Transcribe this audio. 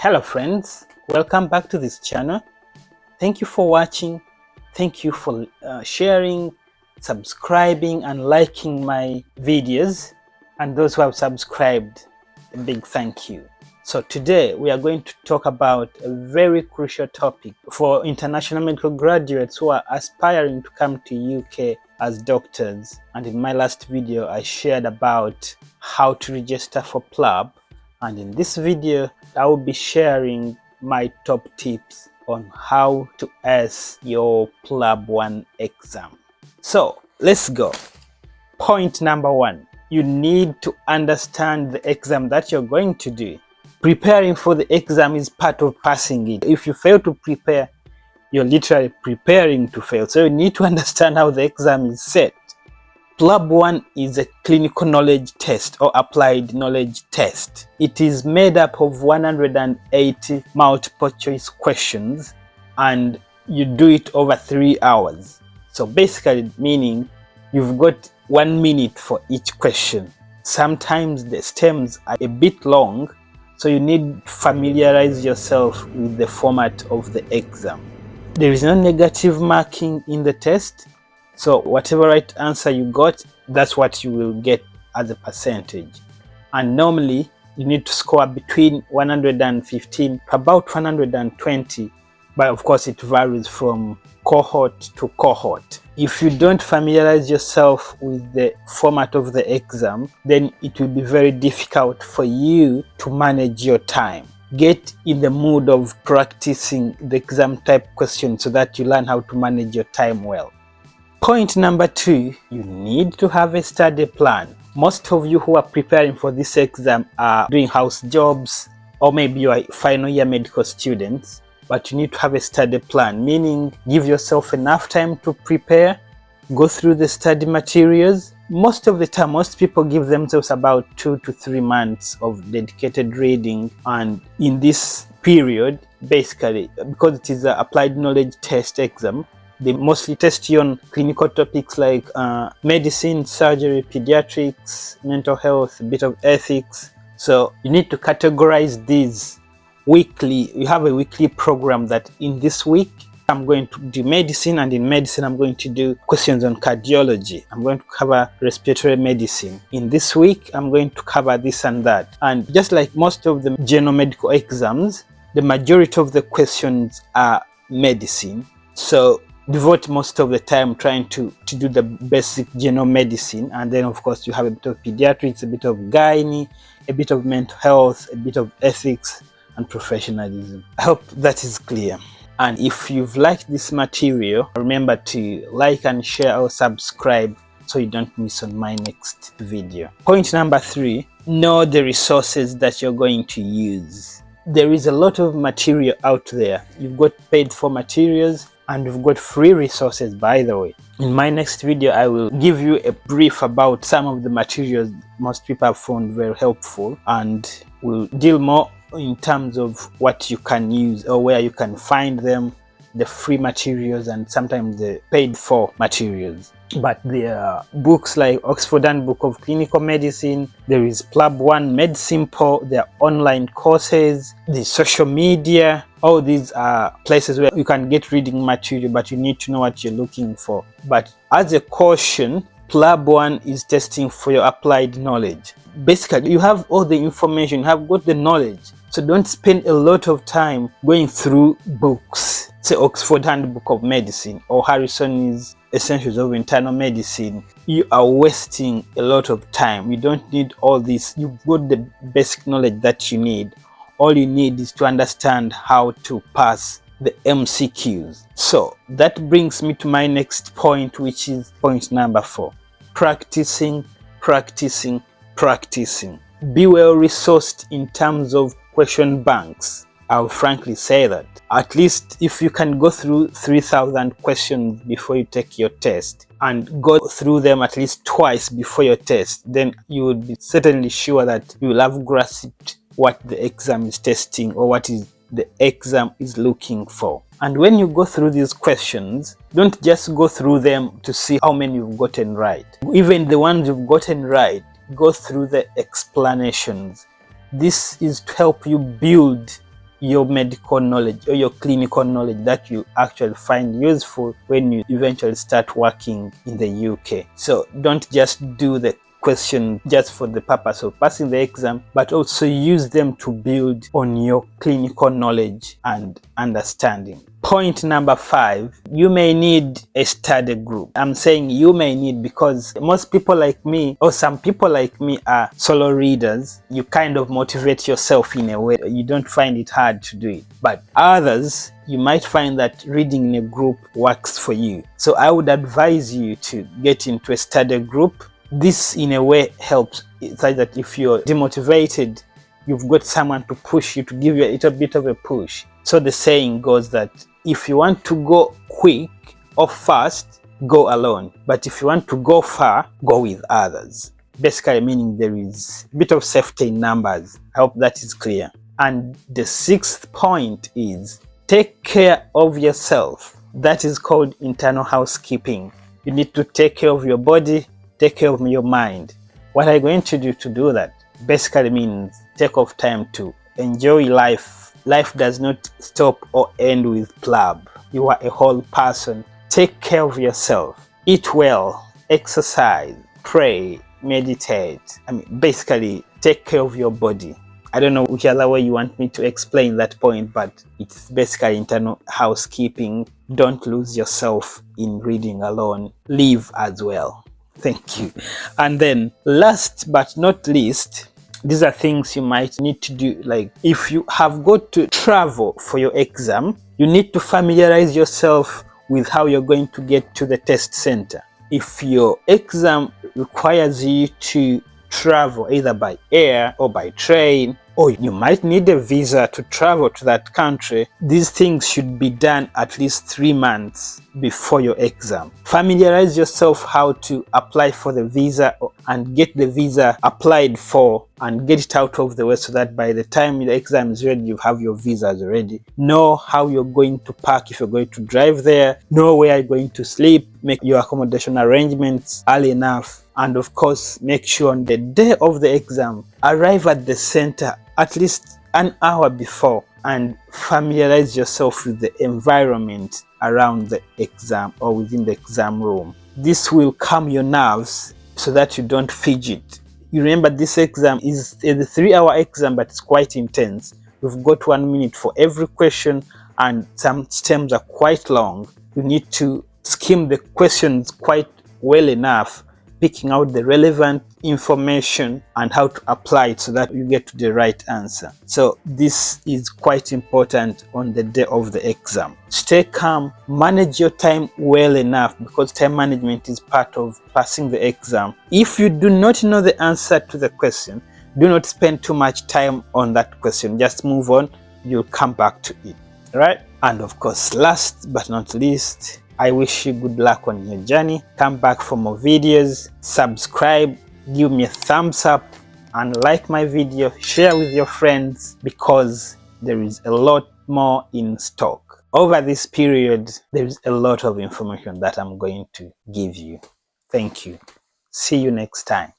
Hello friends, welcome back to this channel. Thank you for watching. Thank you for sharing, subscribing and liking my videos, and those who have subscribed, a big thank you. So today we are going to talk about a very crucial topic for international medical graduates who are aspiring to come to UK as doctors. And in my last video I shared about how to register for Plab, and in this video I will be sharing my top tips on how to ace your Plab 1 exam. So let's go. Point number 1, you need to understand the exam that you're going to do. Preparing for the exam is part of passing it. If you fail to prepare, you're literally preparing to fail. So you need to understand how the exam is set. Plab 1 is a clinical knowledge test or applied knowledge test. It is made up of 180 multiple choice questions and you do it over 3 hours. So basically meaning you've got 1 minute for each question. Sometimes the stems are a bit long, so you need to familiarize yourself with the format of the exam. There is no negative marking in the test. So whatever right answer you got, that's what you will get as a percentage. And normally you need to score between 115 to about 120, but of course it varies from cohort to cohort. If you don't familiarize yourself with the format of the exam, then it will be very difficult for you to manage your time. Get in the mood of practicing the exam type questions so that you learn how to manage your time well. Point number 2, you need to have a study plan. Most of you who are preparing for this exam are doing house jobs, or maybe you are final year medical students, but you need to have a study plan, meaning give yourself enough time to prepare, go through the study materials. Most of the time, most people give themselves about 2 to 3 months of dedicated reading, and in this period, basically, because it is an applied knowledge test exam, they mostly test you on clinical topics like medicine, surgery, pediatrics, mental health, a bit of ethics. So you need to categorize these weekly. You have a weekly program that in this week I'm going to do medicine, and in medicine I'm going to do questions on cardiology. I'm going to cover respiratory medicine. In this week I'm going to cover this and that. And just like most of the general medical exams, the majority of the questions are medicine. So devote most of the time trying to do the basic general medicine, and then of course you have a bit of pediatrics, a bit of gynae, a bit of mental health, a bit of ethics and professionalism. I hope that is clear. And if you've liked this material, remember to like and share or subscribe so you don't miss on my next video. Point number 3, know the resources that you're going to use. There is a lot of material out there. You've got paid for materials, and we've got free resources, by the way. In my next video, I will give you a brief about some of the materials most people have found very helpful, and we'll deal more in terms of what you can use or where you can find them, the free materials and sometimes the paid for materials. But there are books like Oxford Handbook of Clinical Medicine, there is Plab 1 Med Simple, there are online courses, the social media. All these are places where you can get reading material, but you need to know what you're looking for. But as a caution, Plab 1 is testing for your applied knowledge. Basically, you have all the information, you have got the knowledge. So don't spend a lot of time going through books, say Oxford Handbook of Medicine or Harrison's Essentials of Internal Medicine. You are wasting a lot of time. You don't need all this. You've got the basic knowledge that you need. All you need is to understand how to pass the MCQs. So that brings me to my next point, which is point number 4. Practicing, practicing, practicing. Be well resourced in terms of question banks. I'll frankly say that. At least if you can go through 3,000 questions before you take your test and go through them at least twice before your test, then you would be certainly sure that you will have grasped what the exam is testing or what is the exam is looking for. And when you go through these questions, don't just go through them to see how many you've gotten right. Even the ones you've gotten right, go through the explanations. This is to help you build your medical knowledge or your clinical knowledge that you actually find useful when you eventually start working in the UK. So don't just do the question just for the purpose of passing the exam, but also use them to build on your clinical knowledge and understanding. Point number 5, you may need a study group. I'm saying you may need because most people like me, or some people like me, are solo readers. You kind of motivate yourself in a way. You don't find it hard to do it. But others, you might find that reading in a group works for you. So I would advise you to get into a study group. This in a way helps. It's like that if you're demotivated, you've got someone to push you, to give you a little bit of a push. So the saying goes that if you want to go quick or fast, go alone. But if you want to go far, go with others. Basically meaning there is a bit of safety in numbers. I hope that is clear. And the 6th point is take care of yourself. That is called internal housekeeping. You need to take care of your body, take care of your mind. What are you going to do that? Basically means take off time to enjoy life. Life does not stop or end with Plab. You are a whole person. Take care of yourself. Eat well, exercise, pray, meditate. Basically take care of your body. I don't know which other way you want me to explain that point, but it's basically internal housekeeping. Don't lose yourself in reading alone. Live as well. Thank you. And then last but not least, these are things you might need to do. Like if you have got to travel for your exam, you need to familiarize yourself with how you're going to get to the test center. If your exam requires you to travel either by air or by train, or you might need a visa to travel to that country, these things should be done at least 3 months before your exam. Familiarize yourself how to apply for the visa and get the visa applied for and get it out of the way so that by the time the exam is ready, you have your visas ready. Know how you're going to park if you're going to drive there. Know where you're going to sleep. Make your accommodation arrangements early enough. And of course, make sure on the day of the exam, arrive at the center at least an hour before and familiarize yourself with the environment around the exam or within the exam room. This will calm your nerves so that you don't fidget. You remember this exam is a 3-hour exam, but it's quite intense. You've got 1 minute for every question and some stems are quite long. You need to skim the questions quite well enough, picking out the relevant information and how to apply it so that you get to the right answer. So this is quite important on the day of the exam. Stay calm, manage your time well enough because time management is part of passing the exam. If you do not know the answer to the question, do not spend too much time on that question. Just move on, you'll come back to it, right? And of course, last but not least, I wish you good luck on your journey. Come back for more videos, subscribe, give me a thumbs up and like my video, share with your friends because there is a lot more in stock. Over this period, there is a lot of information that I'm going to give you. Thank you. See you next time.